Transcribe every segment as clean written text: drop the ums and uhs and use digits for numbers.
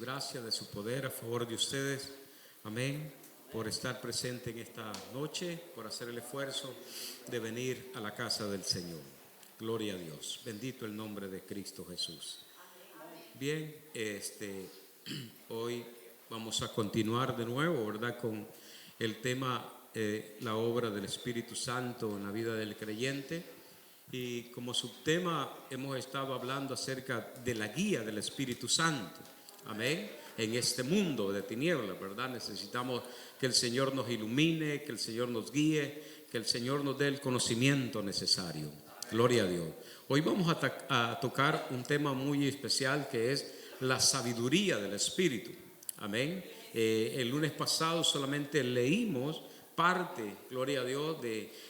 Gracia de su poder a favor de ustedes, amén, por estar presente en esta noche, por hacer el esfuerzo de venir a la casa del Señor. Gloria a Dios, bendito el nombre de Cristo Jesús. Bien, hoy vamos a continuar de nuevo, ¿verdad?, con el tema, la obra del Espíritu Santo en la vida del creyente. Y como subtema hemos estado hablando acerca de la guía del Espíritu Santo. Amén. En este mundo de tinieblas, ¿verdad? Necesitamos que el Señor nos ilumine, que el Señor nos guíe, que el Señor nos dé el conocimiento necesario. Gloria a Dios. Hoy vamos a tocar un tema muy especial, que es la sabiduría del Espíritu. Amén. El lunes pasado solamente leímos parte, gloria a Dios,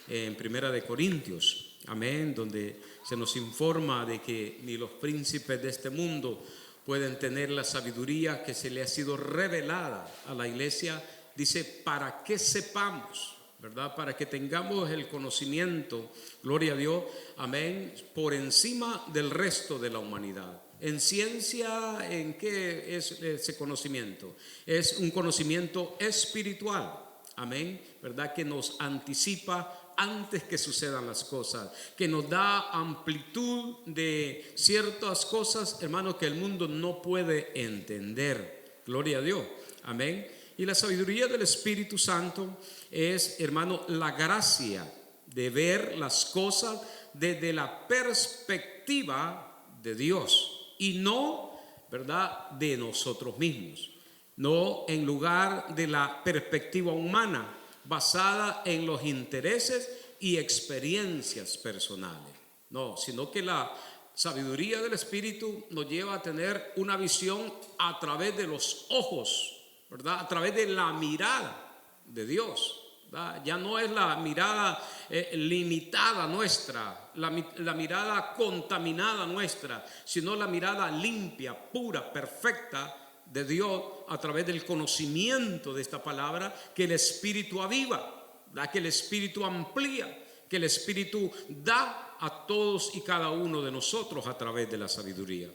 en Primera de Corintios. Amén. Donde se nos informa de que ni los príncipes de este mundo pueden tener la sabiduría que se le ha sido revelada a la iglesia. Dice, para que sepamos, ¿verdad? Para que tengamos el conocimiento, gloria a Dios, amén, por encima del resto de la humanidad. En ciencia, ¿en qué es ese conocimiento? Es un conocimiento espiritual, amén, ¿verdad? Que nos anticipa antes que sucedan las cosas, que nos da amplitud de ciertas cosas, hermano, que el mundo no puede entender. Gloria a Dios, amén. Y la sabiduría del Espíritu Santo es, hermano, la gracia de ver las cosas desde la perspectiva de Dios y no, ¿verdad?, de nosotros mismos, no en lugar de la perspectiva humana, basada en los intereses y experiencias personales. No, sino que la sabiduría del Espíritu nos lleva a tener una visión a través de los ojos, ¿verdad? A través de la mirada de Dios, ¿verdad? Ya no es la mirada limitada nuestra, la mirada contaminada nuestra, sino la mirada limpia, pura, perfecta de Dios, a través del conocimiento de esta palabra que el Espíritu aviva, que el Espíritu amplía, que el Espíritu da a todos y cada uno de nosotros a través de la sabiduría.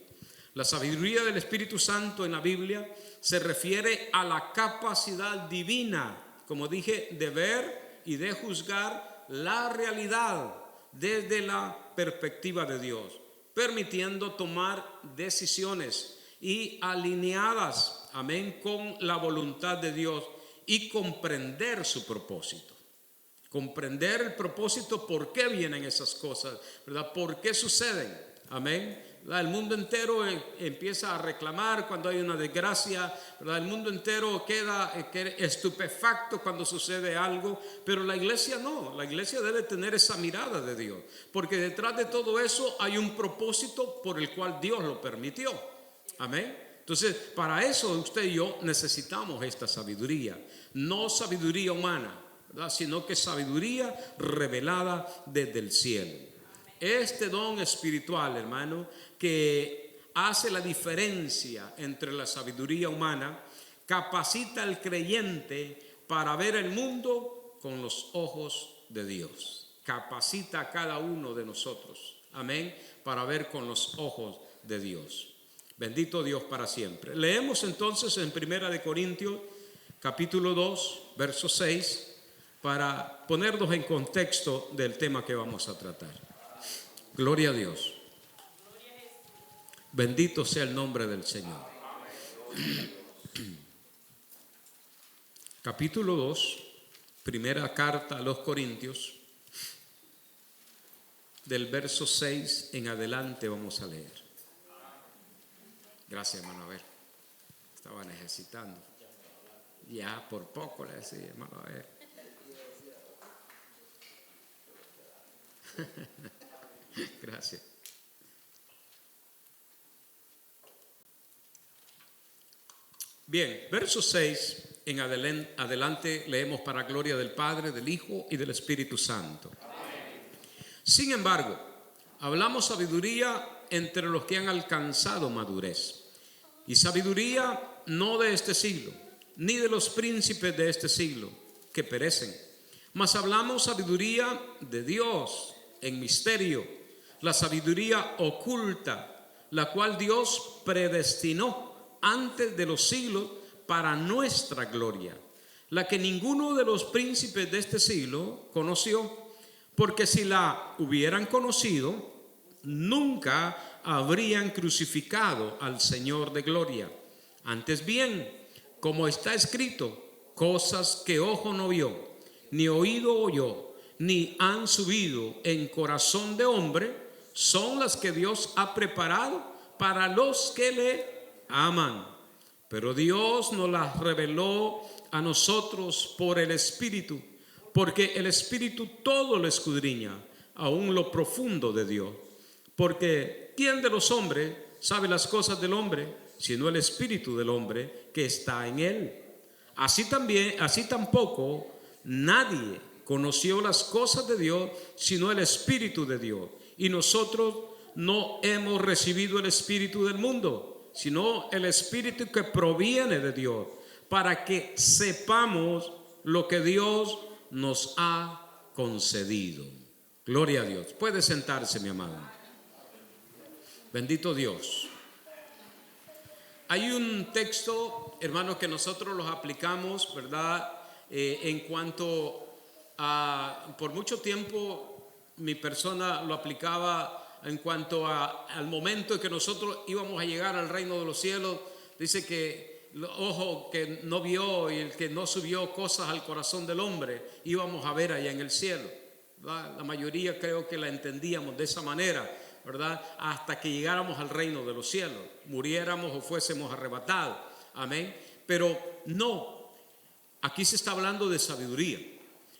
La sabiduría del Espíritu Santo en la Biblia se refiere a la capacidad divina, como dije, de ver y de juzgar la realidad desde la perspectiva de Dios, permitiendo tomar decisiones y alineadas, amén, con la voluntad de Dios y comprender su propósito. Comprender el propósito, por qué vienen esas cosas, ¿verdad? ¿Por qué suceden? Amén. El mundo entero empieza a reclamar cuando hay una desgracia, ¿verdad? El mundo entero queda estupefacto cuando sucede algo, pero la iglesia no. La iglesia debe tener esa mirada de Dios, porque detrás de todo eso hay un propósito por el cual Dios lo permitió. Amén. Entonces, para eso usted y yo necesitamos esta sabiduría, no sabiduría humana, ¿verdad?, sino que sabiduría revelada desde el cielo. Este don espiritual, hermano, que hace la diferencia entre la sabiduría humana, capacita al creyente para ver el mundo con los ojos de Dios. Capacita a cada uno de nosotros, amén, para ver con los ojos de Dios. Bendito Dios para siempre. Leemos entonces en Primera de Corintios, capítulo 2, verso 6, para ponernos en contexto del tema que vamos a tratar. Gloria a Dios. Bendito sea el nombre del Señor. Capítulo 2, primera carta a los Corintios, del verso 6 en adelante vamos a leer. Gracias, hermano. A ver, estaba necesitando. Ya por poco le decía, hermano, a ver. Gracias. Bien, verso 6 en adelante leemos para gloria del Padre, del Hijo y del Espíritu Santo. Sin embargo, hablamos sabiduría entre los que han alcanzado madurez, y sabiduría no de este siglo, ni de los príncipes de este siglo, que perecen, mas hablamos sabiduría de Dios en misterio, la sabiduría oculta, la cual Dios predestinó antes de los siglos para nuestra gloria, la que ninguno de los príncipes de este siglo conoció, porque si la hubieran conocido, nunca habrían crucificado al Señor de gloria. Antes bien, como está escrito, cosas que ojo no vio, ni oído oyó, ni han subido en corazón de hombre, son las que Dios ha preparado para los que le aman. Pero Dios nos las reveló a nosotros por el Espíritu, porque el Espíritu todo lo escudriña, aún lo profundo de Dios. Porque ¿quién de los hombres sabe las cosas del hombre, sino el Espíritu del hombre que está en él? Así tampoco nadie conoció las cosas de Dios, sino el Espíritu de Dios. Y nosotros no hemos recibido el espíritu del mundo, sino el Espíritu que proviene de Dios, para que sepamos lo que Dios nos ha concedido. Gloria a Dios. Puede sentarse, mi amado. Bendito Dios. Hay un texto, hermanos, que nosotros los aplicamos, ¿verdad? En cuanto a, por mucho tiempo mi persona lo aplicaba en cuanto al momento en que nosotros íbamos a llegar al reino de los cielos. Dice que el ojo que no vio y el que no subió cosas al corazón del hombre íbamos a ver allá en el cielo, ¿verdad? La mayoría creo que la entendíamos de esa manera, ¿verdad? Hasta que llegáramos al reino de los cielos, muriéramos o fuésemos arrebatados. Amén. Pero no, aquí se está hablando de sabiduría.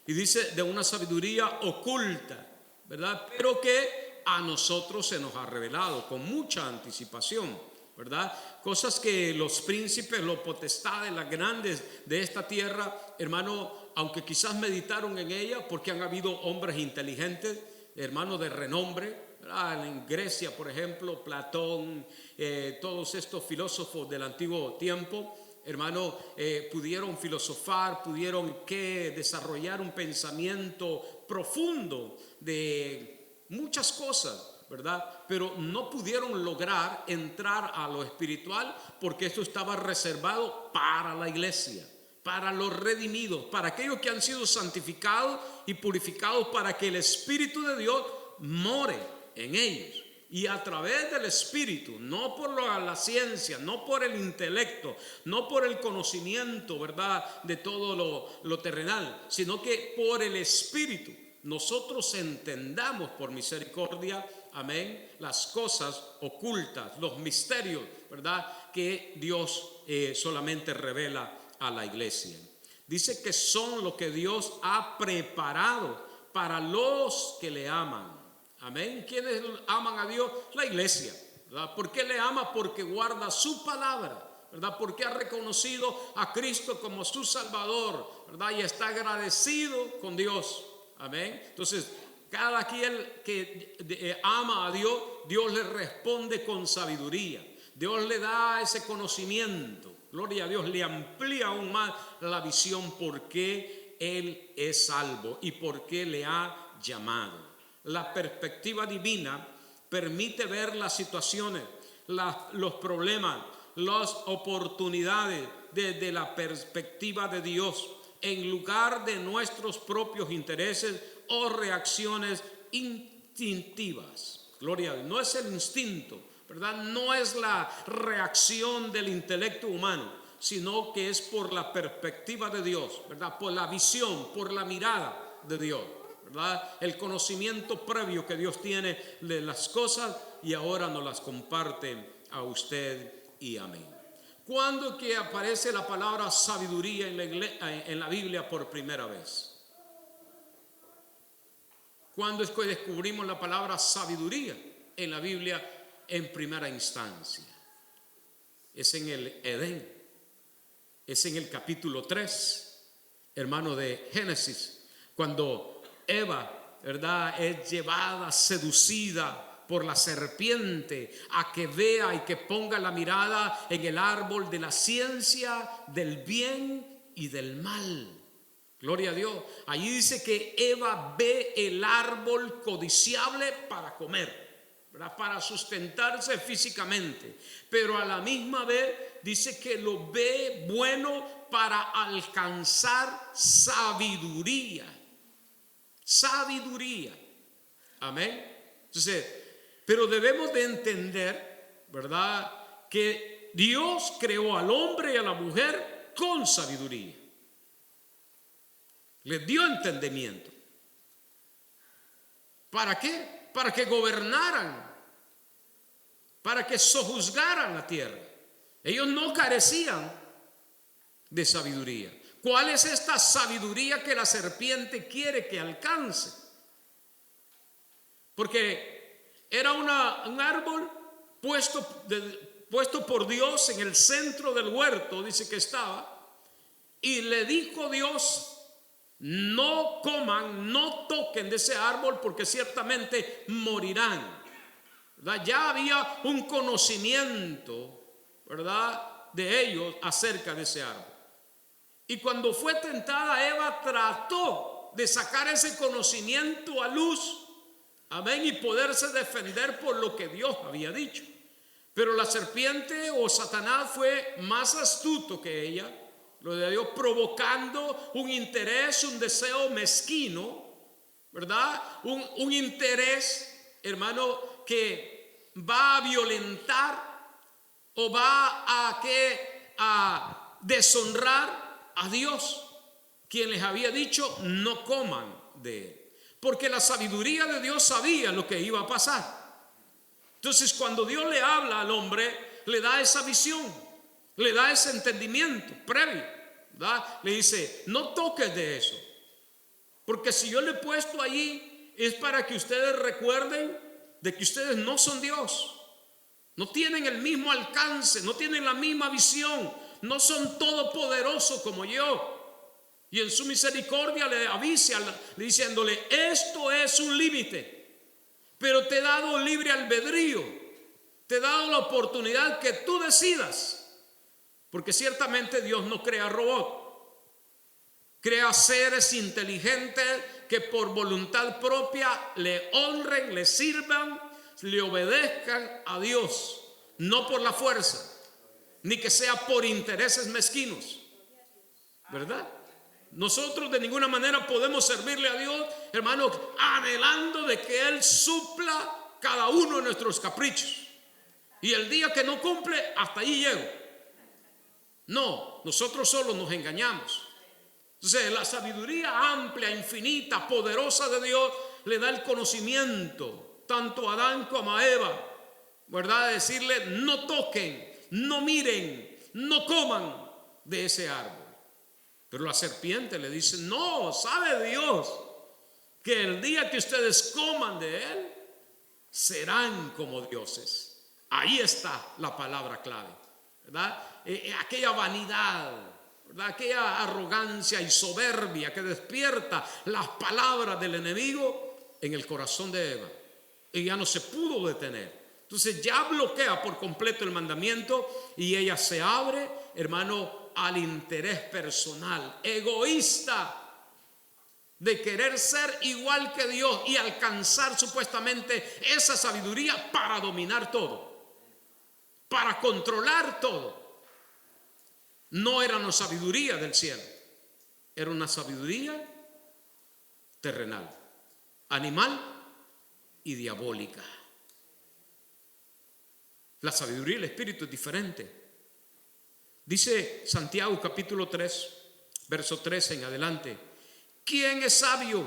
Y dice de una sabiduría oculta, ¿verdad? Pero que a nosotros se nos ha revelado con mucha anticipación, ¿verdad? Cosas que los príncipes, los potestades, las grandes de esta tierra, hermano, aunque quizás meditaron en ella, porque han habido hombres inteligentes, hermanos de renombre, ¿verdad? En Grecia, por ejemplo, Platón, todos estos filósofos del antiguo tiempo, hermano, pudieron filosofar, pudieron desarrollar un pensamiento profundo de muchas cosas, ¿verdad? Pero no pudieron lograr entrar a lo espiritual, porque esto estaba reservado para la iglesia, para los redimidos, para aquellos que han sido santificados y purificados, para que el Espíritu de Dios more en ellos. Y a través del Espíritu, no por la ciencia, no por el intelecto, no por el conocimiento, ¿verdad?, de todo lo terrenal, sino que por el Espíritu nosotros entendamos por misericordia, amén, las cosas ocultas, los misterios, ¿verdad?, que Dios solamente revela a la iglesia. Dice que son lo que Dios ha preparado para los que le aman. Amén. ¿Quiénes aman a Dios? La iglesia, ¿verdad? ¿Por qué le ama? Porque guarda su palabra, ¿verdad? Porque ha reconocido a Cristo como su Salvador, ¿verdad? Y está agradecido con Dios. Amén. Entonces, cada quien que ama a Dios, Dios le responde con sabiduría. Dios le da ese conocimiento. Gloria a Dios, le amplía aún más la visión porque Él es salvo y porque le ha llamado. La perspectiva divina permite ver las situaciones, los problemas, las oportunidades desde la perspectiva de Dios, en lugar de nuestros propios intereses o reacciones instintivas. Gloria a Dios. No es el instinto, ¿verdad? No es la reacción del intelecto humano, sino que es por la perspectiva de Dios, ¿verdad? Por la visión, por la mirada de Dios, ¿verdad? El conocimiento previo que Dios tiene de las cosas y ahora nos las comparte a usted y a mí. ¿Cuándo que aparece la palabra sabiduría en la Biblia por primera vez? ¿Cuándo es que descubrimos la palabra sabiduría en la Biblia en primera instancia? Es en el Edén, es en el capítulo 3, hermano, de Génesis, cuando Eva, ¿verdad?, es llevada, seducida por la serpiente a que vea y que ponga la mirada en el árbol de la ciencia del bien y del mal. Gloria a Dios. Allí dice que Eva ve el árbol codiciable para comer, ¿verdad?, para sustentarse físicamente, pero a la misma vez dice que lo ve bueno para alcanzar sabiduría. Sabiduría. Amén. Entonces, pero debemos de entender, ¿verdad?, que Dios creó al hombre y a la mujer con sabiduría. Les dio entendimiento. ¿Para qué? Para que gobernaran, para que sojuzgaran la tierra. Ellos no carecían de sabiduría. ¿Cuál es esta sabiduría que la serpiente quiere que alcance? Porque era un árbol puesto por Dios en el centro del huerto, dice que estaba, y le dijo Dios: no coman, no toquen de ese árbol, porque ciertamente morirán. ¿Verdad? Ya había un conocimiento, ¿verdad?, de ellos acerca de ese árbol. Y cuando fue tentada, Eva trató de sacar ese conocimiento a luz, amén, y poderse defender por lo que Dios había dicho. Pero la serpiente o Satanás fue más astuto que ella, lo de Dios, provocando un interés, un deseo mezquino, ¿verdad? Un interés, hermano, que va a violentar o va a deshonrar a Dios, quien les había dicho: no coman de él. Porque la sabiduría de Dios sabía lo que iba a pasar. Entonces, cuando Dios le habla al hombre, le da esa visión, le da ese entendimiento previo, ¿verdad? Le dice: no toques de eso, porque si yo le he puesto allí es para que ustedes recuerden de que ustedes no son Dios, no tienen el mismo alcance, no tienen la misma visión, no son todopoderosos como yo. Y en su misericordia le avisa, diciéndole: esto es un límite, pero te he dado libre albedrío, te he dado la oportunidad que tú decidas, porque ciertamente Dios no crea robot, crea seres inteligentes que por voluntad propia le honren, le sirvan, le obedezcan a Dios, no por la fuerza, ni que sea por intereses mezquinos, ¿verdad? Nosotros de ninguna manera podemos servirle a Dios, hermano, anhelando de que Él supla cada uno de nuestros caprichos. Y el día que no cumple, hasta ahí llego. No, nosotros solo nos engañamos. Entonces, la sabiduría amplia, infinita, poderosa de Dios le da el conocimiento tanto a Adán como a Eva, ¿verdad? Decirle: no toquen, no miren, no coman de ese árbol. Pero la serpiente le dice: no, sabe Dios que el día que ustedes coman de él, serán como dioses. Ahí está la palabra clave, ¿verdad? Aquella vanidad, ¿verdad?, aquella arrogancia y soberbia que despierta las palabras del enemigo en el corazón de Eva. Y ya no se pudo detener. Entonces ya bloquea por completo el mandamiento y ella se abre, hermano, al interés personal, egoísta, de querer ser igual que Dios y alcanzar supuestamente esa sabiduría para dominar todo, para controlar todo. No era una sabiduría del cielo, era una sabiduría terrenal, animal y diabólica. La sabiduría del Espíritu es diferente. Dice Santiago capítulo 3, verso 13 en adelante: ¿quién es sabio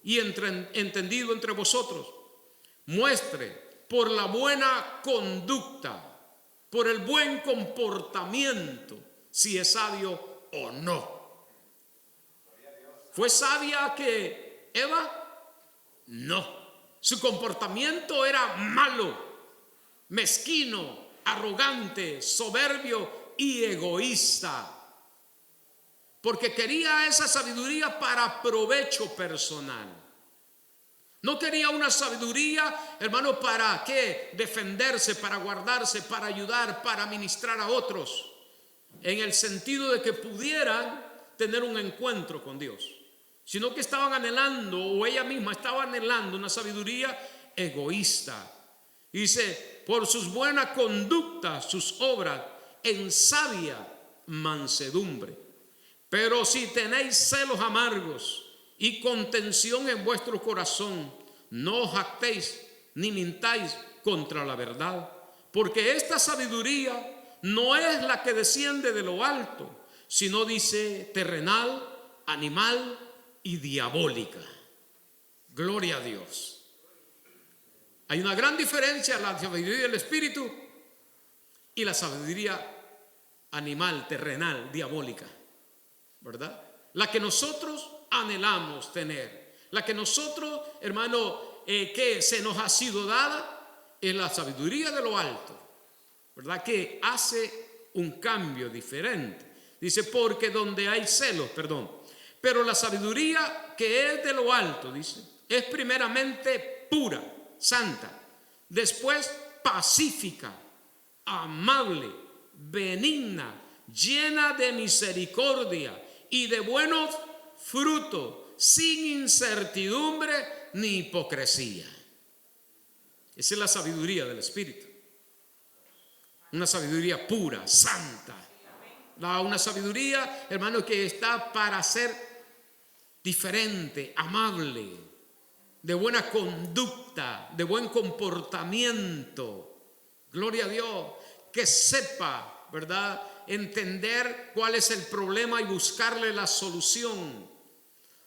y entendido entre vosotros? Muestre por la buena conducta, por el buen comportamiento, si es sabio o no. ¿Fue sabia que Eva? No. Su comportamiento era malo, mezquino, arrogante, soberbio y egoísta, porque quería esa sabiduría para provecho personal. No quería una sabiduría, hermano, ¿para qué? Defenderse, para guardarse, para ayudar, para ministrar a otros, en el sentido de que pudieran tener un encuentro con Dios, sino que estaban anhelando, o ella misma estaba anhelando, una sabiduría egoísta. Dice: por sus buenas conductas, sus obras, en sabia mansedumbre. Pero si tenéis celos amargos y contención en vuestro corazón, no os jactéis ni mintáis contra la verdad, porque esta sabiduría no es la que desciende de lo alto, sino dice terrenal, animal y diabólica. Gloria a Dios. Hay una gran diferencia en la sabiduría del espíritu y la sabiduría animal, terrenal, diabólica, ¿verdad? La que nosotros anhelamos tener, la que nosotros, hermano, que se nos ha sido dada, es la sabiduría de lo alto, ¿verdad? Que hace un cambio diferente. Dice, porque donde hay celos, pero la sabiduría que es de lo alto, dice, es primeramente pura, santa, después pacífica, amable, benigna, llena de misericordia y de buenos frutos, sin incertidumbre ni hipocresía. Esa es la sabiduría del Espíritu. Una sabiduría pura, santa. Una sabiduría, hermano, que está para ser diferente, amable, de buena conducta, de buen comportamiento. Gloria a Dios. Que sepa, ¿verdad?, entender cuál es el problema y buscarle la solución,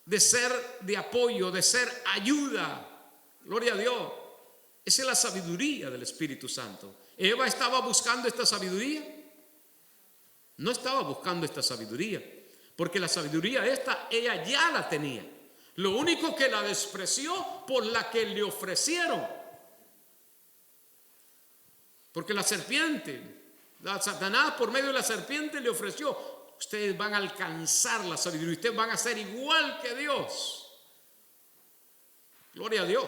de ser de apoyo, de ser ayuda. Gloria a Dios. Esa es la sabiduría del Espíritu Santo. Eva estaba buscando esta sabiduría. No estaba buscando esta sabiduría, porque la sabiduría esta ella ya la tenía. Lo único que la despreció por la que le ofrecieron. Porque la serpiente, Satanás por medio de la serpiente le ofreció: ustedes van a alcanzar la sabiduría, ustedes van a ser igual que Dios. Gloria a Dios.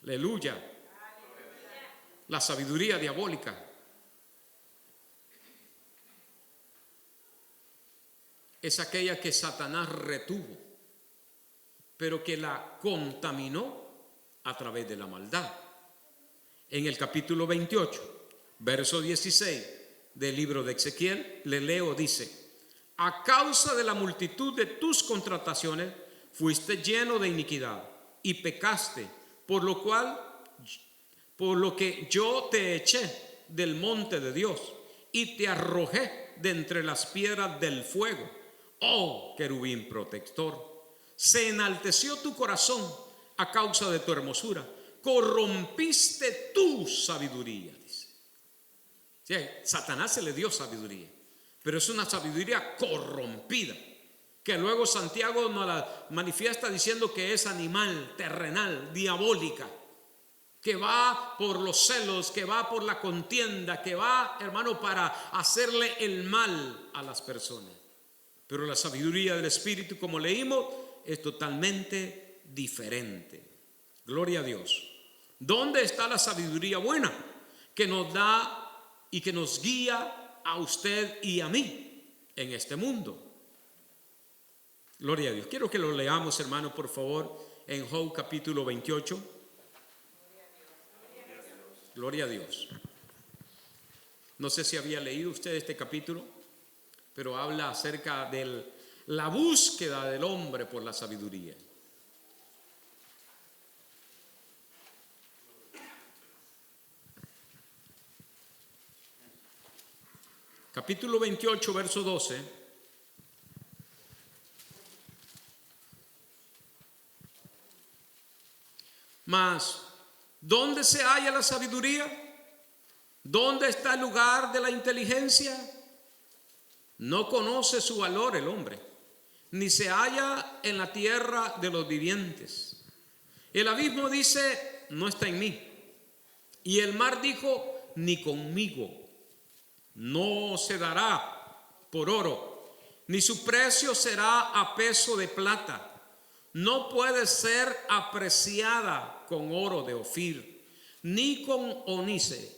Aleluya. La sabiduría diabólica es aquella que Satanás retuvo, pero que la contaminó a través de la maldad. En el capítulo 28, verso 16 del libro de Ezequiel, le leo, dice: a causa de la multitud de tus contrataciones fuiste lleno de iniquidad y pecaste, por lo que yo te eché del monte de Dios y te arrojé de entre las piedras del fuego. Oh querubín protector, se enalteció tu corazón a causa de tu hermosura, corrompiste tu sabiduría, dice. Sí, Satanás se le dio sabiduría, pero es una sabiduría corrompida, que luego Santiago nos la manifiesta diciendo que es animal, terrenal, diabólica, que va por los celos, que va por la contienda, que va, hermano, para hacerle el mal a las personas. Pero la sabiduría del Espíritu, como leímos, es totalmente diferente. Gloria a Dios. ¿Dónde está la sabiduría buena que nos da y que nos guía a usted y a mí en este mundo? Gloria a Dios. Quiero que lo leamos, hermano, por favor, en Job capítulo 28. Gloria a Dios. No sé si había leído usted este capítulo, pero habla acerca de la búsqueda del hombre por la sabiduría. Capítulo 28, verso 12. Mas, ¿dónde se halla la sabiduría? ¿Dónde está el lugar de la inteligencia? No conoce su valor el hombre, ni se halla en la tierra de los vivientes. El abismo dice: no está en mí. Y el mar dijo: ni conmigo. No se dará por oro, ni su precio será a peso de plata. No puede ser apreciada con oro de Ofir, ni con ónice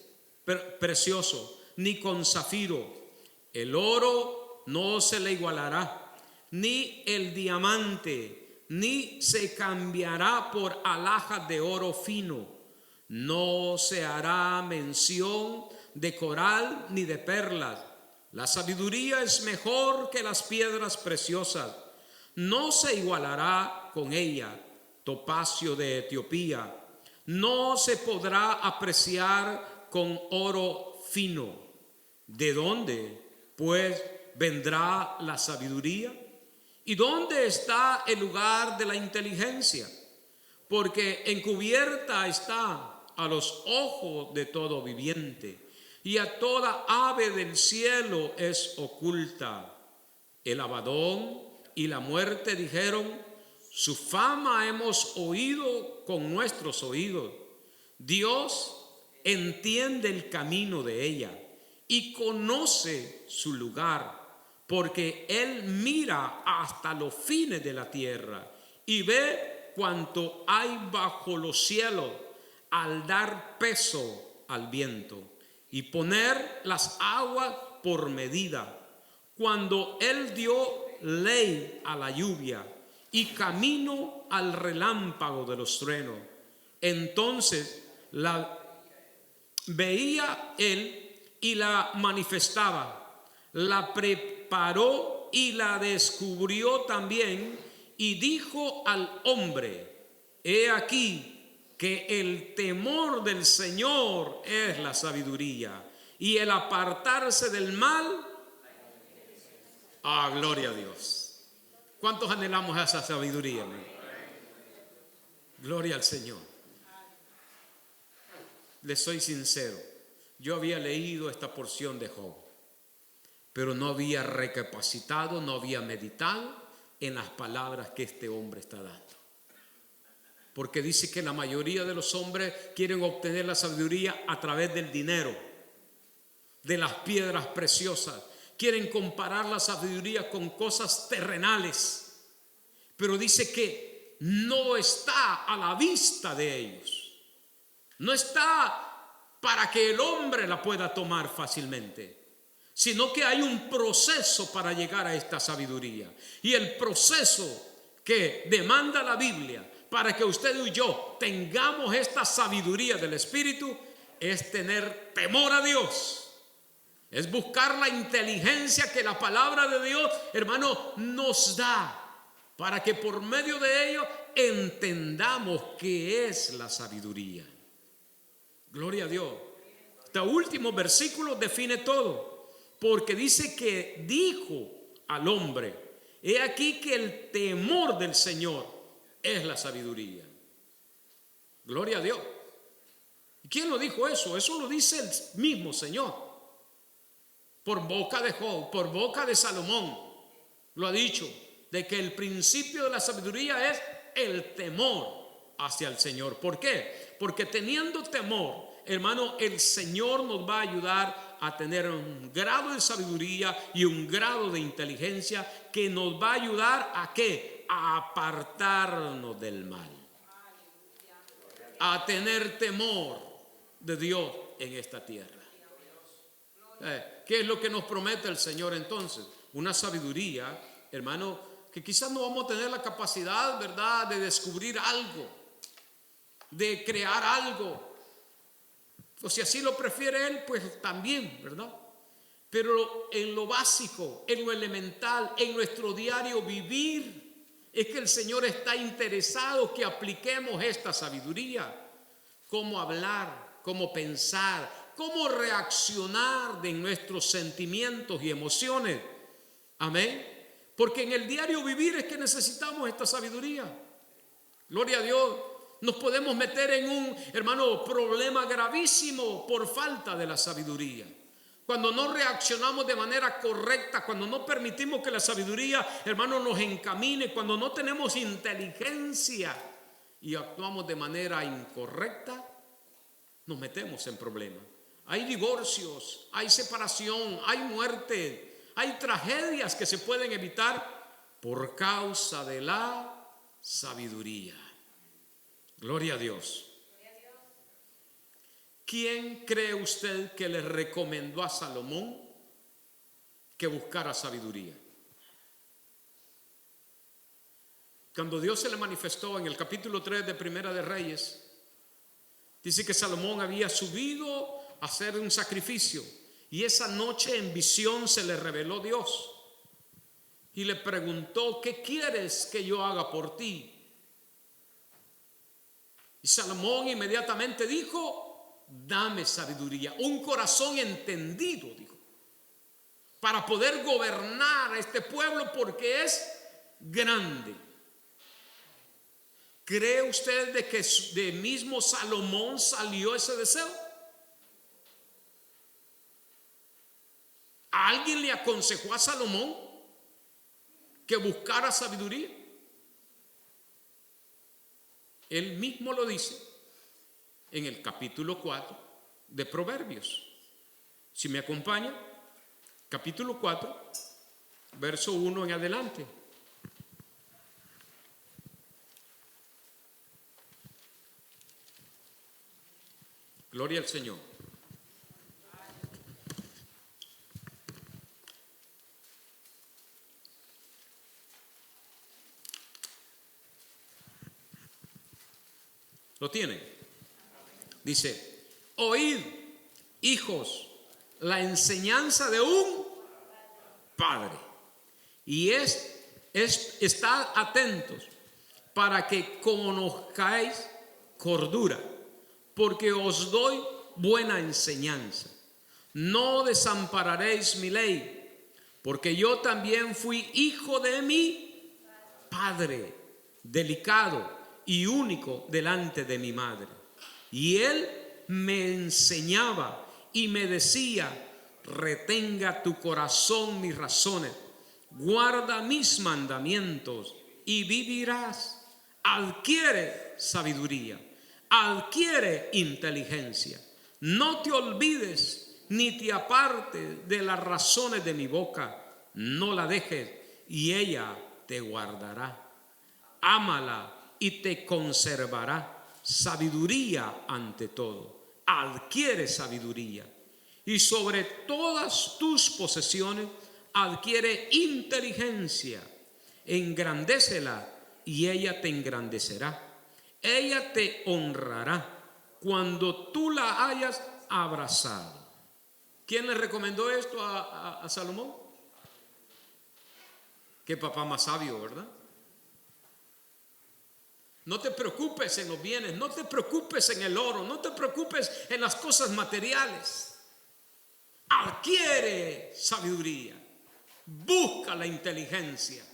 precioso, ni con zafiro. El oro no se le igualará, ni el diamante, ni se cambiará por alhajas de oro fino. No se hará mención de coral ni de perlas. La sabiduría es mejor que las piedras preciosas. No se igualará con ella topacio de Etiopía. No se podrá apreciar con oro fino. ¿De dónde, pues, vendrá la sabiduría? ¿Y dónde está el lugar de la inteligencia? Porque encubierta está a los ojos de todo viviente, y a toda ave del cielo es oculta. El Abadón y la muerte dijeron: su fama hemos oído con nuestros oídos. Dios entiende el camino de ella y conoce su lugar, porque Él mira hasta los fines de la tierra y ve cuanto hay bajo los cielos, al dar peso al viento y poner las aguas por medida. Cuando Él dio ley a la lluvia y camino al relámpago de los truenos, entonces la veía Él y la manifestaba, la preparó y la descubrió también, y dijo al hombre: he aquí que el temor del Señor es la sabiduría, y el apartarse del mal. Gloria a Dios. ¿Cuántos anhelamos esa sabiduría? Gloria al Señor. Les soy sincero, yo había leído esta porción de Job, pero no había recapacitado, no había meditado en las palabras que este hombre está dando. Porque dice que la mayoría de los hombres quieren obtener la sabiduría a través del dinero, de las piedras preciosas. Quieren comparar la sabiduría con cosas terrenales, pero dice que no está a la vista de ellos. No está para que el hombre la pueda tomar fácilmente, sino que hay un proceso para llegar a esta sabiduría. Y el proceso que demanda la Biblia para que usted y yo tengamos esta sabiduría del Espíritu es tener temor a Dios. Es buscar la inteligencia que la palabra de Dios, hermano, nos da, para que por medio de ello entendamos qué es la sabiduría. Gloria a Dios. Este último versículo define todo, porque dice que dijo al hombre: he aquí que el temor del Señor es la sabiduría. Gloria a Dios. ¿Y quién lo dijo eso? Eso lo dice el mismo Señor. Por boca de Job, por boca de Salomón, lo ha dicho, de que el principio de la sabiduría es el temor hacia el Señor. ¿Por qué? Porque teniendo temor, hermano, el Señor nos va a ayudar a tener un grado de sabiduría y un grado de inteligencia que nos va a ayudar ¿a qué? A apartarnos del mal, a tener temor de Dios en esta tierra. ¿Qué es lo que nos promete el Señor entonces? Una sabiduría, hermano, que quizás no vamos a tener la capacidad, ¿verdad?, de descubrir algo, de crear algo, o si así lo prefiere Él, pues también, ¿verdad? Pero en lo básico, en lo elemental, en nuestro diario vivir, es que el Señor está interesado que apliquemos esta sabiduría. Cómo hablar, cómo pensar, cómo reaccionar de nuestros sentimientos y emociones. Amén. Porque en el diario vivir es que necesitamos esta sabiduría. Gloria a Dios. Nos podemos meter en un, hermano, problema gravísimo por falta de la sabiduría. Cuando no reaccionamos de manera correcta, cuando no permitimos que la sabiduría, hermano, nos encamine, cuando no tenemos inteligencia y actuamos de manera incorrecta, nos metemos en problemas. Hay divorcios, hay separación, hay muerte, hay tragedias que se pueden evitar por causa de la sabiduría. Gloria a Dios. ¿Quién cree usted que le recomendó a Salomón que buscara sabiduría? Cuando Dios se le manifestó en el capítulo 3 de Primera de Reyes, dice que Salomón había subido hacer un sacrificio. Y esa noche en visión se le reveló Dios. Y le preguntó: ¿qué quieres que yo haga por ti? Y Salomón inmediatamente dijo: dame sabiduría, un corazón entendido, dijo, para poder gobernar a este pueblo, porque es grande. ¿Cree usted de que de mismo Salomón salió ese deseo? ¿Alguien le aconsejó a Salomón que buscara sabiduría? Él mismo lo dice en el capítulo 4 de Proverbios. Si me acompaña, capítulo 4, verso 1 en adelante. Gloria al Señor. ¿Lo tienen? Dice: oíd, hijos, la enseñanza de un padre, y estad atentos para que conozcáis cordura, porque os doy buena enseñanza. No desampararéis mi ley, porque yo también fui hijo de mi padre, delicado y único delante de mi madre. Y él me enseñaba y me decía: retenga tu corazón mis razones, guarda mis mandamientos y vivirás. Adquiere sabiduría, adquiere inteligencia. No te olvides ni te apartes de las razones de mi boca. No la dejes y ella te guardará. Ámala y te conservará. Sabiduría ante todo. Adquiere sabiduría. Y sobre todas tus posesiones adquiere inteligencia. Engrandécela y ella te engrandecerá. Ella te honrará cuando tú la hayas abrazado. ¿Quién le recomendó esto a Salomón? Qué papá más sabio, ¿verdad? No te preocupes en los bienes, no te preocupes en el oro, no te preocupes en las cosas materiales. Adquiere sabiduría, busca la inteligencia,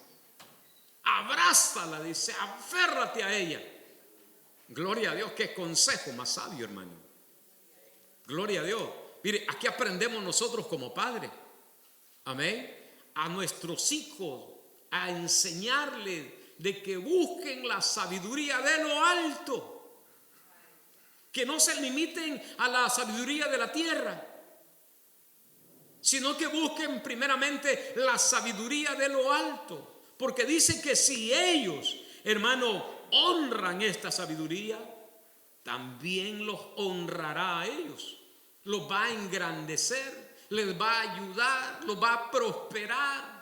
abrázala, dice, aférrate a ella. Gloria a Dios, qué consejo más sabio, hermano. Gloria a Dios. Mire, aquí aprendemos nosotros como padres, amén, a nuestros hijos a enseñarles de que busquen la sabiduría de lo alto, que no se limiten a la sabiduría de la tierra, sino que busquen primeramente la sabiduría de lo alto, porque dice que si ellos, hermano, honran esta sabiduría, también los honrará a ellos, los va a engrandecer, les va a ayudar, los va a prosperar,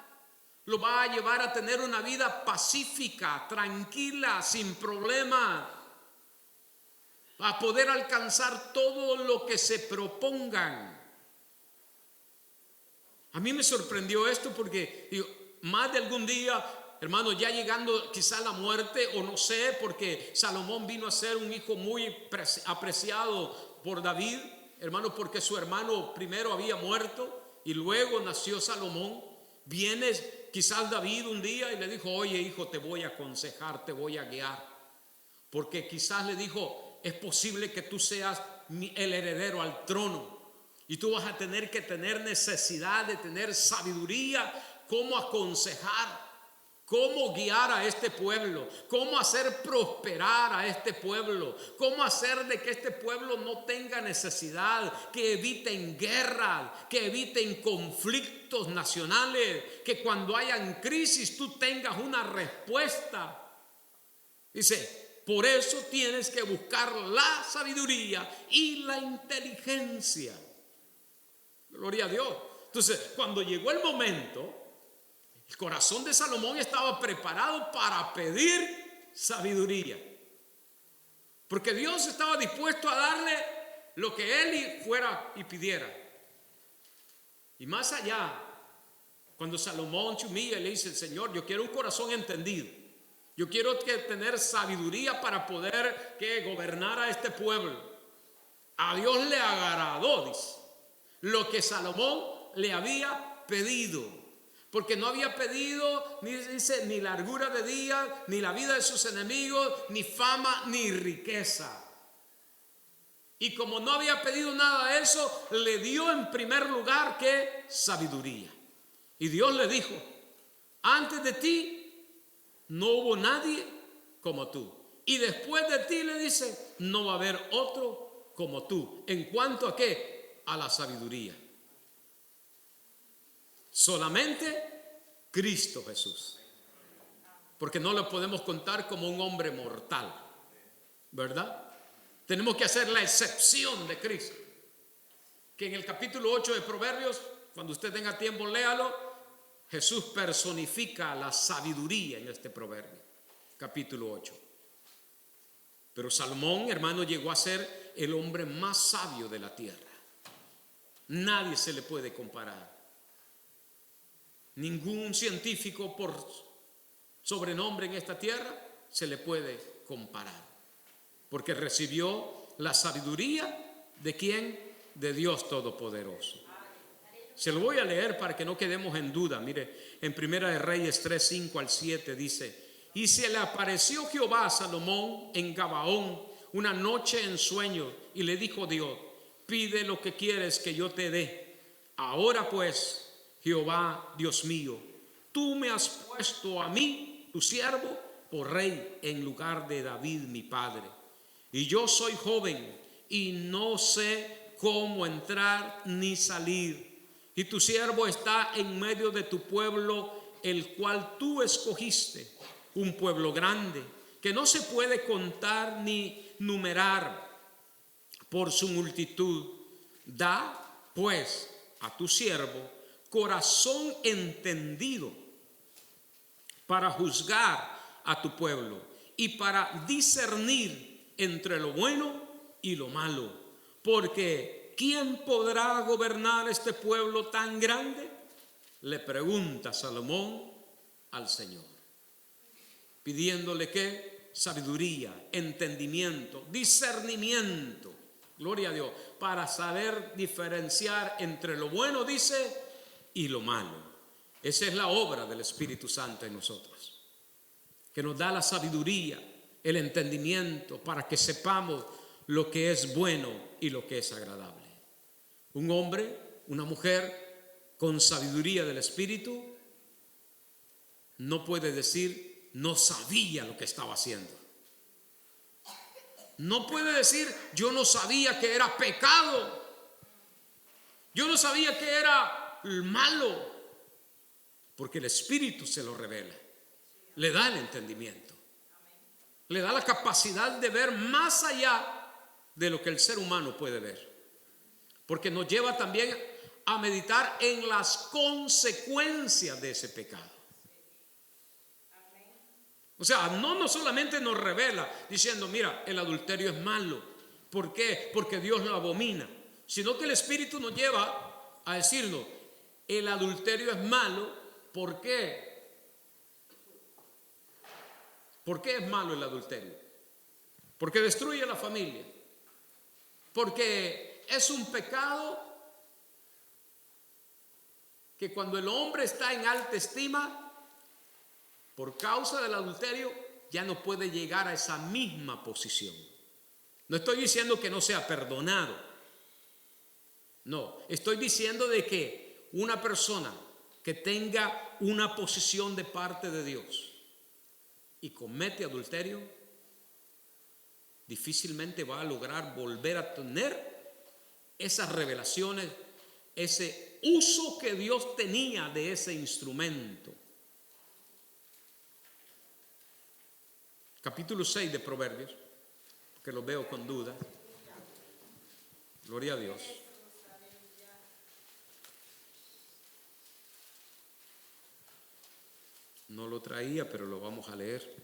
lo va a llevar a tener una vida pacífica, tranquila, sin problemas, a poder alcanzar todo lo que se propongan. A mí me sorprendió esto porque digo, más de algún día, hermano, ya llegando quizá a la muerte, o no sé, porque Salomón vino a ser un hijo muy apreciado por David, hermano, porque su hermano primero había muerto y luego nació Salomón. Viene quizás David un día y le dijo: oye, hijo, te voy a aconsejar, te voy a guiar, porque quizás le dijo: es posible que tú seas el heredero al trono y tú vas a tener que tener necesidad de tener sabiduría, cómo aconsejar, cómo guiar a este pueblo, cómo hacer prosperar a este pueblo, cómo hacer de que este pueblo no tenga necesidad, que eviten guerras, que eviten conflictos nacionales, que cuando hayan crisis tú tengas una respuesta. Dice: por eso tienes que buscar la sabiduría y la inteligencia. Gloria a Dios. Entonces, cuando llegó el momento, el corazón de Salomón estaba preparado para pedir sabiduría, porque Dios estaba dispuesto a darle lo que él fuera y pidiera. Y más allá, cuando Salomón se humilla y le dice: Señor, yo quiero un corazón entendido, yo quiero tener sabiduría para poder gobernar a este pueblo. A Dios le agradó, dice, lo que Salomón le había pedido, porque no había pedido, dice, ni largura de días, ni la vida de sus enemigos, ni fama, ni riqueza. Y como no había pedido nada de eso, le dio en primer lugar que sabiduría. Y Dios le dijo: antes de ti no hubo nadie como tú, y después de ti, le dice, no va a haber otro como tú. ¿En cuanto a qué? A la sabiduría. Solamente Cristo Jesús, porque no lo podemos contar como un hombre mortal, ¿verdad? Tenemos que hacer la excepción de Cristo, que en el capítulo 8 de Proverbios, cuando usted tenga tiempo, léalo. Jesús personifica la sabiduría en este proverbio, capítulo 8. Pero Salomón, hermano, llegó a ser el hombre más sabio de la tierra. Nadie se le puede comparar. Ningún científico por sobrenombre en esta tierra se le puede comparar, porque recibió la sabiduría ¿de quién? De Dios Todopoderoso. Se lo voy a leer para que no quedemos en duda. Mire, en Primera de Reyes 3, 5 al 7 dice: y se le apareció Jehová a Salomón en Gabaón una noche en sueño, y le dijo Dios: pide lo que quieres que yo te dé. Ahora pues, Jehová Dios mío, tú me has puesto a mí, tu siervo, por rey en lugar de David mi padre. Y yo soy joven y no sé cómo entrar ni salir. Y tu siervo está en medio de tu pueblo, el cual tú escogiste, un pueblo grande, que no se puede contar ni numerar por su multitud. Da, pues, a tu siervo corazón entendido para juzgar a tu pueblo y para discernir entre lo bueno y lo malo, porque ¿quién podrá gobernar este pueblo tan grande? Le pregunta Salomón al Señor, pidiéndole ¿qué? Sabiduría, entendimiento, discernimiento, gloria a Dios, para saber diferenciar entre lo bueno, dice, y lo malo. Esa es la obra del Espíritu Santo en nosotros, que nos da la sabiduría, el entendimiento, para que sepamos lo que es bueno y lo que es agradable. Un hombre, una mujer con sabiduría del Espíritu no puede decir no sabía lo que estaba haciendo. No puede decir yo no sabía que era pecado, yo no sabía que era malo, porque el Espíritu se lo revela, le da el entendimiento, le da la capacidad de ver más allá de lo que el ser humano puede ver, porque nos lleva también a meditar en las consecuencias de ese pecado. O sea, no solamente nos revela diciendo mira, el adulterio es malo. ¿Por qué? Porque Dios lo abomina, sino que el Espíritu nos lleva a decirnos el adulterio es malo. ¿Por qué? ¿Por qué es malo el adulterio? Porque destruye la familia, porque es un pecado que cuando el hombre está en alta estima, por causa del adulterio, ya no puede llegar a esa misma posición. No estoy diciendo que no sea perdonado. No, estoy diciendo de que una persona que tenga una posición de parte de Dios y comete adulterio, difícilmente va a lograr volver a tener esas revelaciones, ese uso que Dios tenía de ese instrumento. Capítulo 6 de Proverbios, que lo veo con duda. Gloria a Dios. No lo traía, pero lo vamos a leer.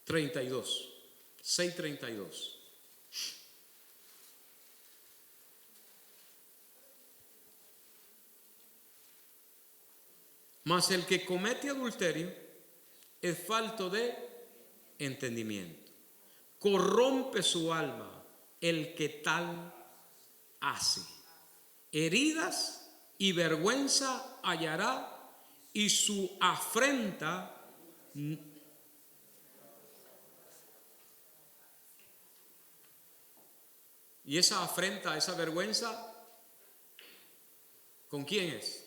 32. 6:32. Mas el que comete adulterio es falto de entendimiento. Corrompe su alma el que tal hace. Heridas y vergüenza hallará, y su afrenta y esa afrenta, esa vergüenza, ¿con quién es?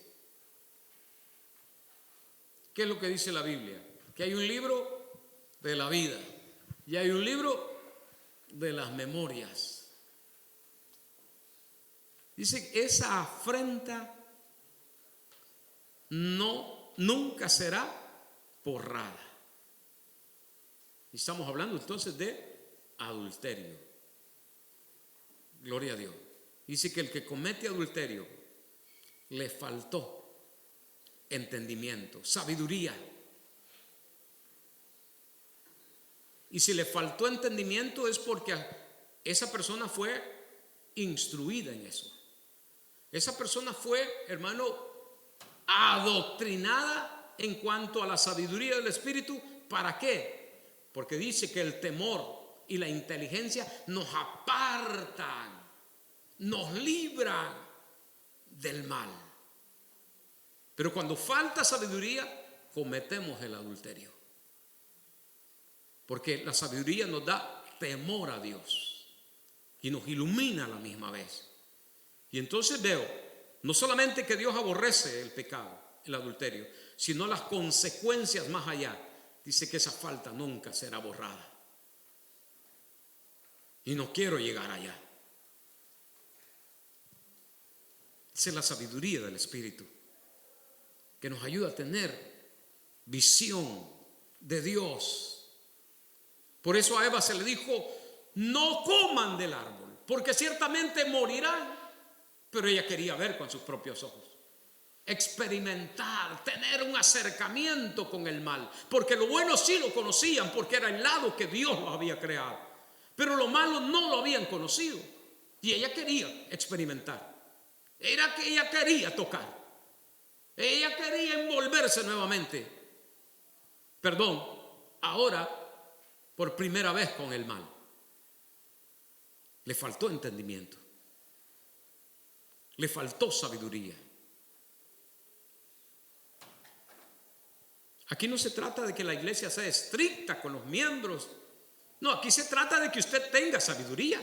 ¿Qué es lo que dice la Biblia? Que hay un libro de la vida y hay un libro de las memorias. Dice que esa afrenta nunca será borrada. Y estamos hablando entonces de adulterio. Gloria a Dios. Dice que el que comete adulterio le faltó entendimiento, sabiduría. Y si le faltó entendimiento es porque esa persona fue instruida en eso. Esa persona fue, hermano, adoctrinada en cuanto a la sabiduría del Espíritu. ¿Para qué? Porque dice que el temor y la inteligencia nos apartan, nos libran del mal. Pero cuando falta sabiduría, cometemos el adulterio. Porque la sabiduría nos da temor a Dios y nos ilumina a la misma vez. Y entonces veo, no solamente que Dios aborrece el pecado, el adulterio, sino las consecuencias más allá. Dice que esa falta nunca será borrada. Y no quiero llegar allá. Esa es la sabiduría del Espíritu, que nos ayuda a tener visión de Dios. Por eso a Eva se le dijo: no coman del árbol, porque ciertamente morirán. Pero ella quería ver con sus propios ojos, experimentar, tener un acercamiento con el mal, porque lo bueno sí lo conocían, porque era el lado que Dios los había creado, pero lo malo no lo habían conocido. Y ella quería experimentar, era que ella quería tocar, ella quería envolverse nuevamente, ahora por primera vez con el mal. Le faltó entendimiento, le faltó sabiduría. Aquí no se trata de que la iglesia sea estricta con los miembros. No, aquí se trata de que usted tenga sabiduría.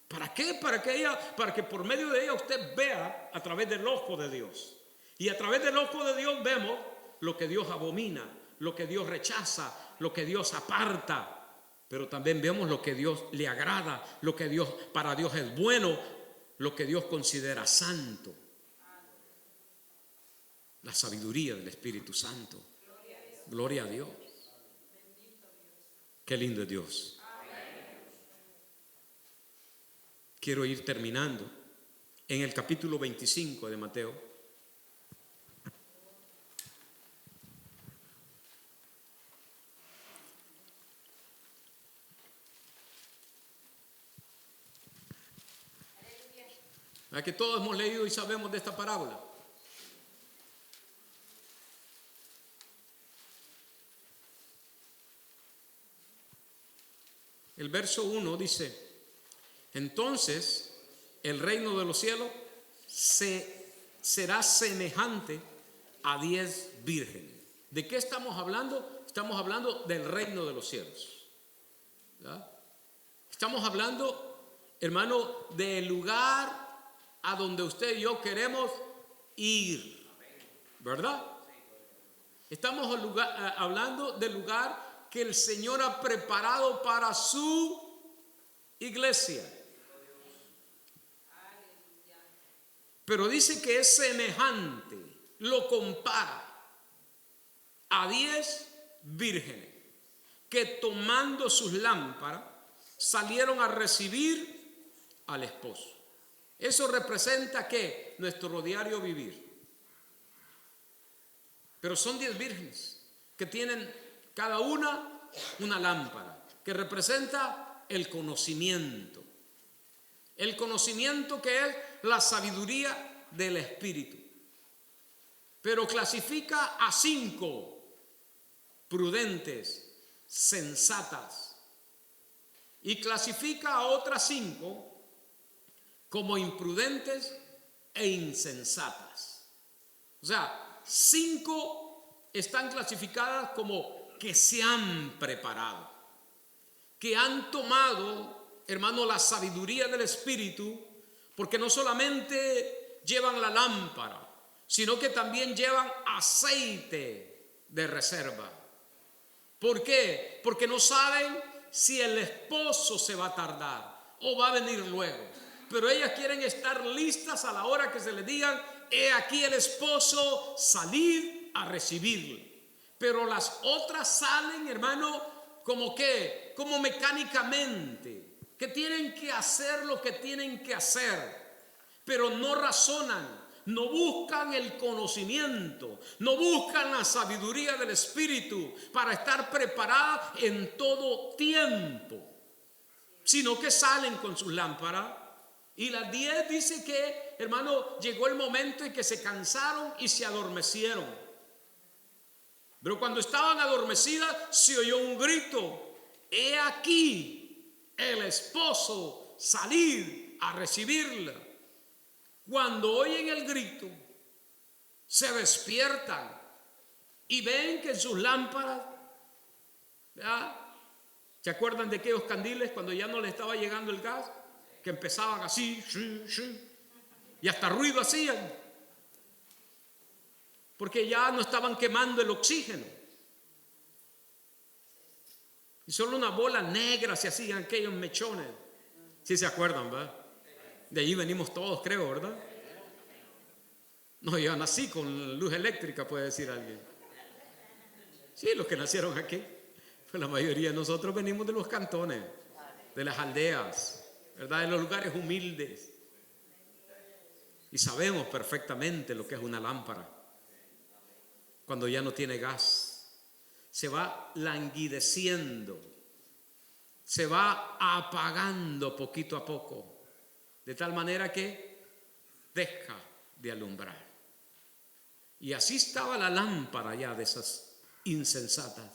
¿Para qué? Para que por medio de ella usted vea a través del ojo de Dios. Y a través del ojo de Dios vemos lo que Dios abomina, lo que Dios rechaza, lo que Dios aparta. Pero también vemos lo que Dios le agrada, lo que para Dios es bueno, lo que Dios considera santo. La sabiduría del Espíritu Santo. Gloria a Dios. Qué lindo es Dios. Quiero ir terminando en el capítulo 25 de Mateo. ¿A que todos hemos leído y sabemos de esta parábola? El verso 1 dice: entonces el reino de los cielos será semejante a 10 vírgenes. ¿De qué estamos hablando? Estamos hablando del reino de los cielos, ¿verdad? Estamos hablando, hermano, del lugar a donde usted y yo queremos ir, ¿verdad? Estamos hablando del lugar que el Señor ha preparado para su iglesia. Pero dice que es semejante, lo compara a 10 vírgenes que tomando sus lámparas salieron a recibir al esposo. Eso representa que nuestro diario vivir. Pero son 10 vírgenes que tienen cada una una lámpara, que representa el conocimiento. El conocimiento que es la sabiduría del Espíritu. Pero clasifica a 5 prudentes, sensatas. Y clasifica a otras 5 como imprudentes e insensatas. O sea, 5 están clasificadas como que se han preparado, que han tomado, hermano, la sabiduría del Espíritu, porque no solamente llevan la lámpara, sino que también llevan aceite de reserva. ¿Por qué? Porque no saben si el esposo se va a tardar o va a venir luego. Pero ellas quieren estar listas a la hora que se les digan: he aquí el esposo, salid a recibirle. Pero las otras salen, hermano, como mecánicamente, que tienen que hacer lo que tienen que hacer, pero no razonan, no buscan el conocimiento, no buscan la sabiduría del Espíritu para estar preparadas en todo tiempo, sino que salen con sus lámparas. Y las 10 dice que, hermano, llegó el momento en que se cansaron y se adormecieron. Pero cuando estaban adormecidas se oyó un grito: he aquí el esposo, salid a recibirla. Cuando oyen el grito, se despiertan y ven que en sus lámparas, ¿verdad? ¿Se acuerdan de aquellos candiles cuando ya no les estaba llegando el gas? Que empezaban así, y hasta ruido hacían, porque ya no estaban quemando el oxígeno. Y solo una bola negra se hacían aquellos mechones. ¿Sí se acuerdan, verdad? De allí venimos todos, creo, ¿verdad? No, yo nací con luz eléctrica, puede decir alguien. Sí, los que nacieron aquí. Pues la mayoría de nosotros venimos de los cantones, de las aldeas, ¿verdad? De los lugares humildes. Y sabemos perfectamente lo que es una lámpara. Cuando ya no tiene gas, se va languideciendo, se va apagando poquito a poco, de tal manera que deja de alumbrar. Y así estaba la lámpara ya de esas insensatas.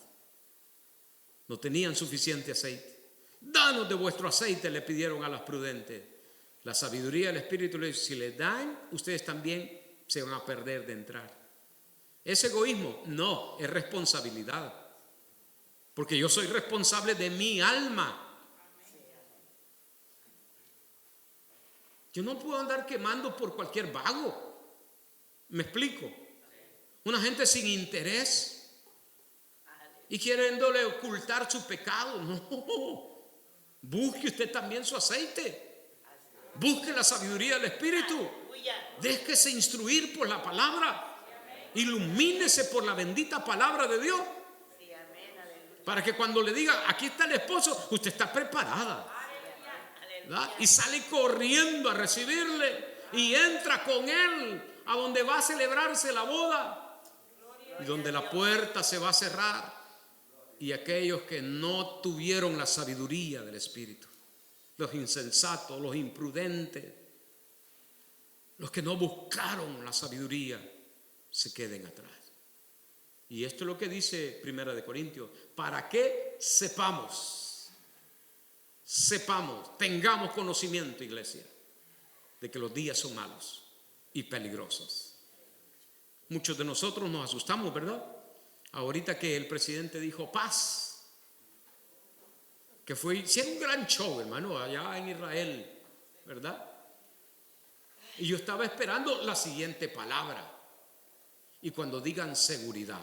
No tenían suficiente aceite. Danos de vuestro aceite, le pidieron a las prudentes. La sabiduría del Espíritu le dice: si les dan, ustedes también se van a perder de entrar. ¿Es egoísmo? No, es responsabilidad. Porque yo soy responsable de mi alma. Yo no puedo andar quemando por cualquier vago. ¿Me explico? Una gente sin interés y queriéndole ocultar su pecado. No. Busque usted también su aceite. Busque la sabiduría del Espíritu. Déjese instruir por la palabra. Ilumínese por la bendita palabra de Dios. Para que cuando le diga: aquí está el esposo, usted está preparada, ¿verdad? Y sale corriendo a recibirle y entra con él a donde va a celebrarse la boda, y donde la puerta se va a cerrar. Y aquellos que no tuvieron la sabiduría del Espíritu, los insensatos, los imprudentes, los que no buscaron la sabiduría, se queden atrás. Y esto es lo que dice 1 Corintios: para que sepamos, tengamos conocimiento, iglesia, de que los días son malos y peligrosos. Muchos de nosotros nos asustamos, ¿verdad? Ahorita que el presidente dijo paz, que hicieron un gran show, hermano, allá en Israel, ¿verdad? Y yo estaba esperando la siguiente palabra. Y cuando digan seguridad,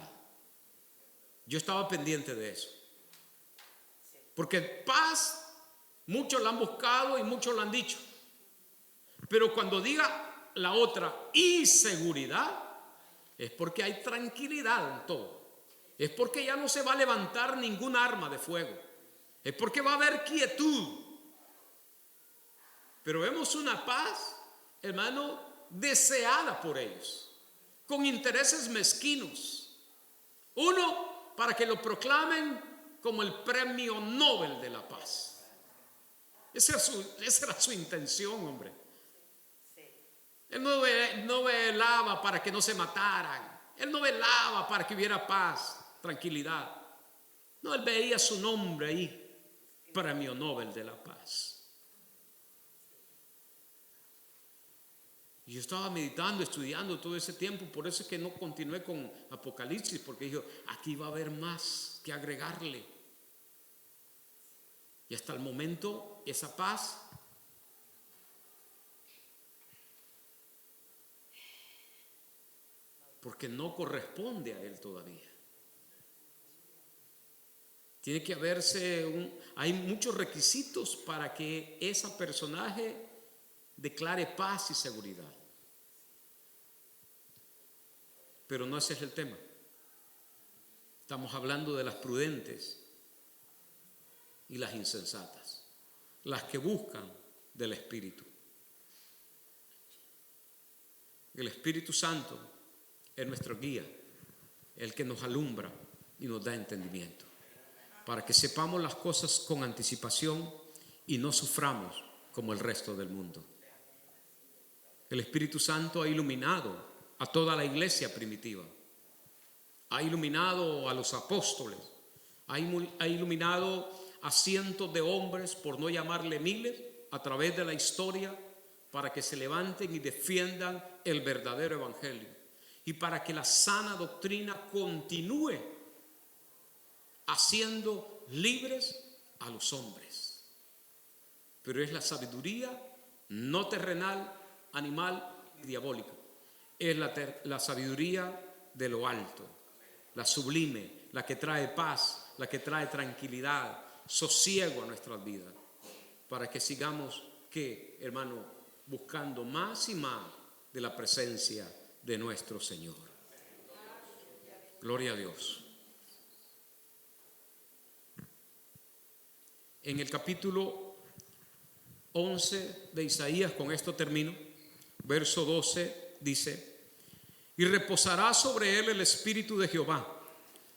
yo estaba pendiente de eso. Porque paz, muchos la han buscado y muchos la han dicho. Pero cuando diga la otra, y seguridad, es porque hay tranquilidad en todo. Es porque ya no se va a levantar ningún arma de fuego. Es porque va a haber quietud. Pero vemos una paz, hermano, deseada por ellos, con intereses mezquinos. Uno, para que lo proclamen como el premio Nobel de la paz. Esa era su intención, hombre. Él no velaba para que no se mataran. Él no velaba para que hubiera paz, tranquilidad. No, él veía su nombre ahí, premio Nobel de la paz. Y yo estaba meditando, estudiando todo ese tiempo, por eso es que no continué con Apocalipsis, porque dijo, aquí va a haber más que agregarle. Y hasta el momento, esa paz porque no corresponde a él todavía. Tiene que hay muchos requisitos para que ese personaje declare paz y seguridad. Pero no ese es el tema. Estamos hablando de las prudentes y las insensatas, las que buscan del Espíritu. El Espíritu Santo es nuestro guía, el que nos alumbra y nos da entendimiento, para que sepamos las cosas con anticipación y no suframos como el resto del mundo. El Espíritu Santo ha iluminado a toda la iglesia primitiva, ha iluminado a los apóstoles, ha iluminado a cientos de hombres, por no llamarle miles, a través de la historia, para que se levanten y defiendan el verdadero evangelio y para que la sana doctrina continúe haciendo libres a los hombres. Pero es la sabiduría no terrenal, animal y diabólica. Es la sabiduría de lo alto, la sublime, la que trae paz, la que trae tranquilidad, sosiego a nuestras vidas, para que sigamos, ¿qué, hermano? Buscando más y más de la presencia de nuestro Señor. Gloria a Dios. En el capítulo 11 de Isaías, con esto termino, verso 12 dice: y reposará sobre él el espíritu de Jehová,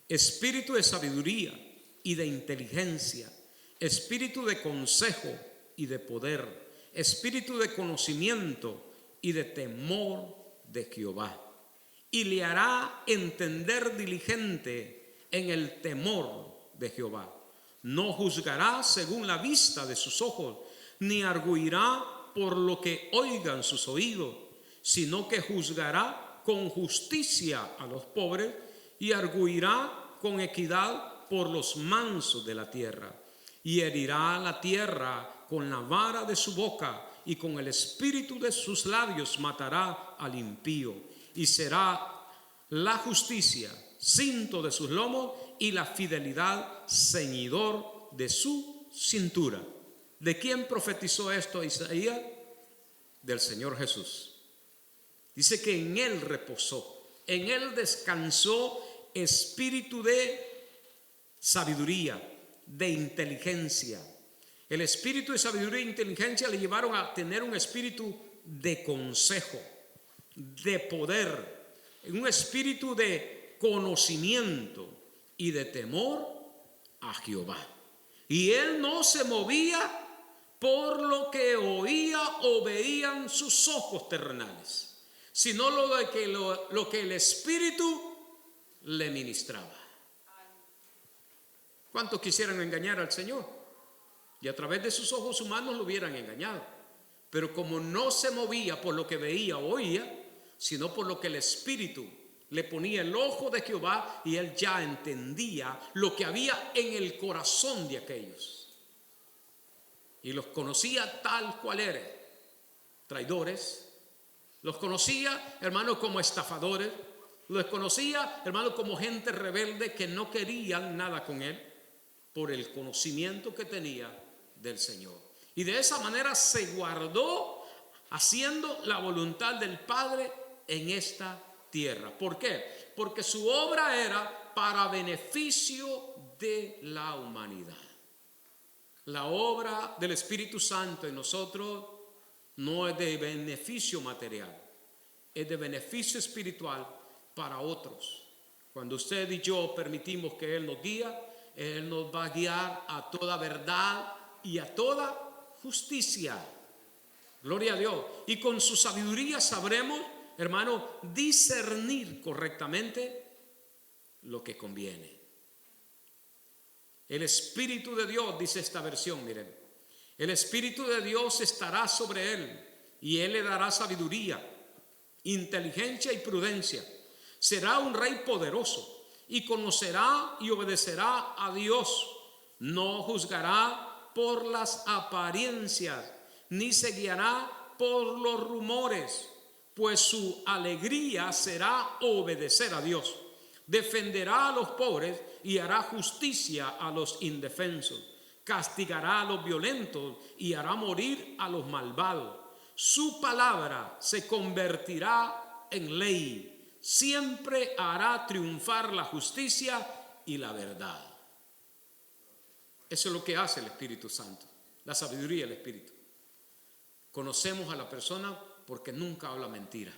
espíritu de sabiduría y de inteligencia, espíritu de consejo y de poder, espíritu de conocimiento y de temor de Jehová. Y le hará entender diligente en el temor de Jehová. No juzgará según la vista de sus ojos, ni arguirá por lo que oigan sus oídos, sino que juzgará con justicia a los pobres y arguirá con equidad por los mansos de la tierra. Y herirá la tierra con la vara de su boca, y con el espíritu de sus labios matará al impío. Y será la justicia cinto de sus lomos y la fidelidad ceñidor de su cintura. ¿De quién profetizó esto Isaías? Del Señor Jesús. Dice que en él reposó, en él descansó espíritu de sabiduría, de inteligencia. El espíritu de sabiduría e inteligencia le llevaron a tener un espíritu de consejo, de poder, un espíritu de conocimiento y de temor a Jehová. Y él no se movía por lo que oía o veían sus ojos terrenales, sino lo que el espíritu le ministraba. ¿Cuántos quisieran engañar al Señor? Y a través de sus ojos humanos lo hubieran engañado. Pero como no se movía por lo que veía o oía, sino por lo que el Espíritu le ponía el ojo de Jehová, y él ya entendía lo que había en el corazón de aquellos. Y los conocía tal cual eran, traidores. Los conocía, hermanos, como estafadores. Los conocía, hermanos, como gente rebelde que no querían nada con él, por el conocimiento que tenía del Señor. Y de esa manera se guardó haciendo la voluntad del Padre en esta tierra. ¿Por qué? Porque su obra era para beneficio de la humanidad. La obra del Espíritu Santo en nosotros no es de beneficio material, es de beneficio espiritual para otros. Cuando usted y yo permitimos que Él nos guíe, Él nos va a guiar a toda verdad y a toda justicia. Gloria a Dios. Y con su sabiduría sabremos, hermano, discernir correctamente lo que conviene. El Espíritu de Dios, dice esta versión, miren, el Espíritu de Dios estará sobre él y él le dará sabiduría, inteligencia y prudencia. Será un rey poderoso y conocerá y obedecerá a Dios. No juzgará por las apariencias, ni se guiará por los rumores, pues su alegría será obedecer a Dios. Defenderá a los pobres y hará justicia a los indefensos. Castigará a los violentos y hará morir a los malvados. Su palabra se convertirá en ley. Siempre hará triunfar la justicia y la verdad. Eso es lo que hace el Espíritu Santo, la sabiduría del Espíritu. Conocemos a la persona porque nunca habla mentira.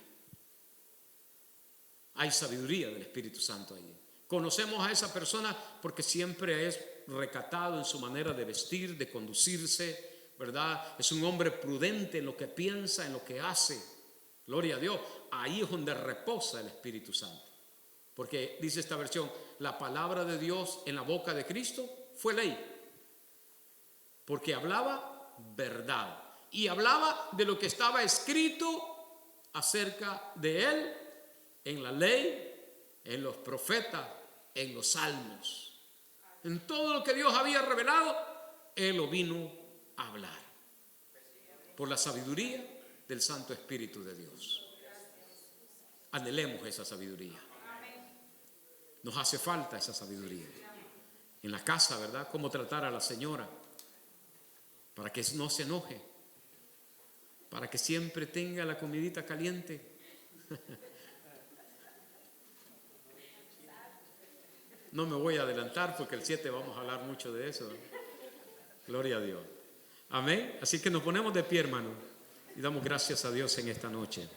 Hay sabiduría del Espíritu Santo ahí. Conocemos a esa persona porque siempre es recatado en su manera de vestir, de conducirse, ¿verdad? Es un hombre prudente en lo que piensa, en lo que hace. Gloria a Dios. Ahí es donde reposa el Espíritu Santo. Porque dice esta versión, la palabra de Dios en la boca de Cristo fue ley. Porque hablaba verdad. Y hablaba de lo que estaba escrito acerca de él en la ley, en los profetas, en los salmos. En todo lo que Dios había revelado, él lo vino a hablar. Por la sabiduría del Santo Espíritu de Dios. Anhelemos esa sabiduría. Nos hace falta esa sabiduría. En la casa, ¿verdad? Cómo tratar a la señora para que no se enoje, para que siempre tenga la comidita caliente. No me voy a adelantar porque el 7 vamos a hablar mucho de eso. Gloria a Dios. Amén. Así que nos ponemos de pie, hermano, y damos gracias a Dios en esta noche.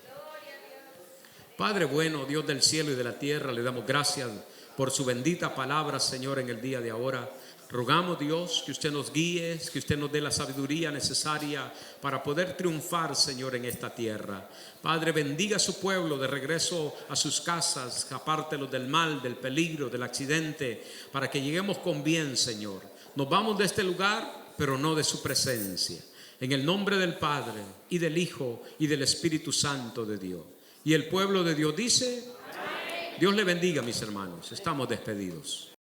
Padre bueno, Dios del cielo y de la tierra, le damos gracias por su bendita palabra, Señor, en el día de ahora. Rogamos, Dios, que usted nos guíe, que usted nos dé la sabiduría necesaria para poder triunfar, Señor, en esta tierra. Padre, bendiga a su pueblo de regreso a sus casas, apártelos del mal, del peligro, del accidente, para que lleguemos con bien, Señor. Nos vamos de este lugar, pero no de su presencia. En el nombre del Padre, y del Hijo, y del Espíritu Santo de Dios. Y el pueblo de Dios dice, Dios le bendiga, mis hermanos. Estamos despedidos.